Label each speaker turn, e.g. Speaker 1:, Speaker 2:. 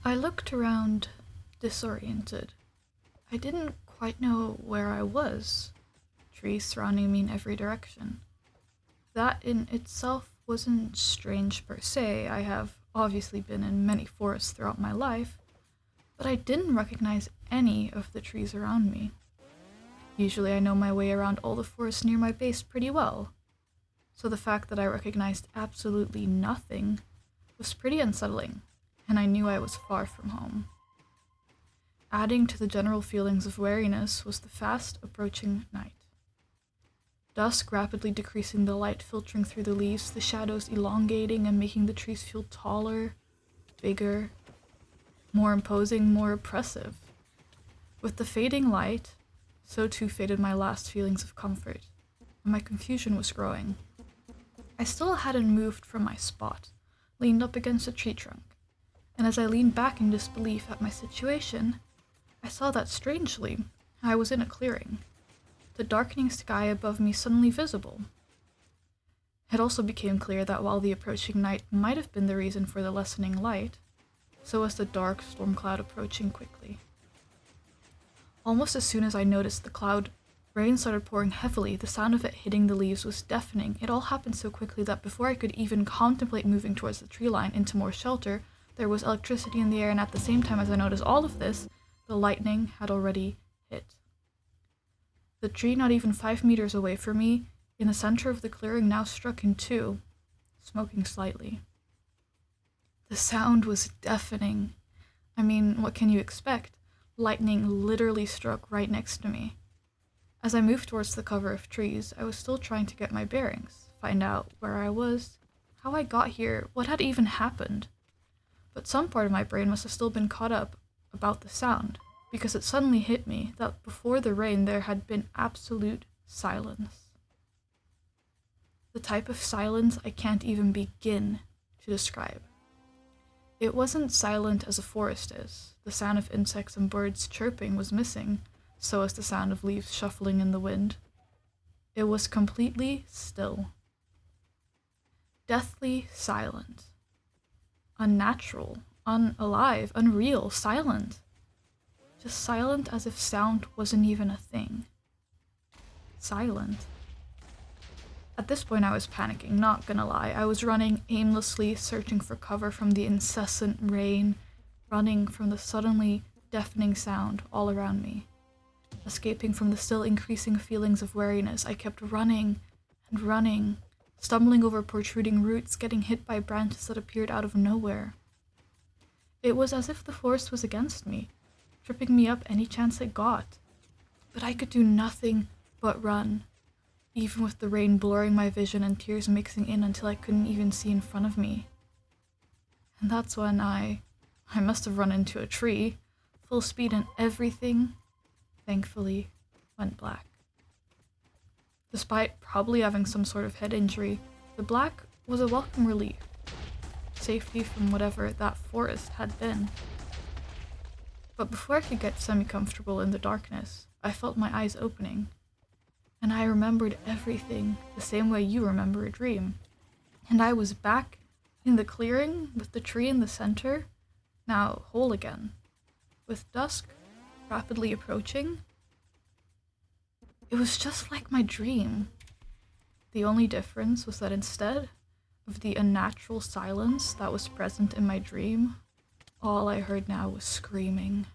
Speaker 1: I looked around, disoriented. I didn't quite know where I was. Trees surrounding me in every direction. That in itself wasn't strange per se. I have obviously been in many forests throughout my life, but I didn't recognize any of the trees around me. Usually I know my way around all the forests near my base pretty well, so the fact that I recognized absolutely nothing was pretty unsettling, and I knew I was far from home. Adding to the general feelings of wariness was the fast approaching night. Dusk rapidly decreasing, the light filtering through the leaves, the shadows elongating and making the trees feel taller, bigger, more imposing, more oppressive. With the fading light, so too faded my last feelings of comfort, and my confusion was growing. I still hadn't moved from my spot, leaned up against a tree trunk, and as I leaned back in disbelief at my situation, I saw that strangely, I was in a clearing, the darkening sky above me suddenly visible. It also became clear that while the approaching night might have been the reason for the lessening light, so was the dark storm cloud approaching quickly. Almost as soon as I noticed the cloud, rain started pouring heavily. The sound of it hitting the leaves was deafening. It all happened so quickly that before I could even contemplate moving towards the tree line into more shelter, there was electricity in the air, and at the same time as I noticed all of this, the lightning had already hit. The tree not even 5 meters away from me, in the center of the clearing, now struck in two, smoking slightly. The sound was deafening. I mean, what can you expect? Lightning literally struck right next to me. As I moved towards the cover of trees, I was still trying to get my bearings, find out where I was, how I got here, what had even happened. But some part of my brain must have still been caught up about the sound, because it suddenly hit me that before the rain there had been absolute silence. The type of silence I can't even begin to describe. It wasn't silent as a forest is. The sound of insects and birds chirping was missing, so was the sound of leaves shuffling in the wind. It was completely still. Deathly silent. Unnatural, unalive, unreal, silent. Just silent as if sound wasn't even a thing. Silent. At this point I was panicking, not gonna lie. I was running aimlessly, searching for cover from the incessant rain, running from the suddenly deafening sound all around me. Escaping from the still increasing feelings of weariness, I kept running and running, stumbling over protruding roots, getting hit by branches that appeared out of nowhere. It was as if the forest was against me, tripping me up any chance it got. But I could do nothing but run, even with the rain blurring my vision and tears mixing in until I couldn't even see in front of me. And that's when I must have run into a tree, full speed, and everything, thankfully, went black. Despite probably having some sort of head injury, the black was a welcome relief. Safety from whatever that forest had been. But before I could get semi-comfortable in the darkness, I felt my eyes opening. And I remembered everything the same way you remember a dream. And I was back in the clearing with the tree in the center, now whole again. With dusk rapidly approaching, it was just like my dream. The only difference was that instead of the unnatural silence that was present in my dream, all I heard now was screaming.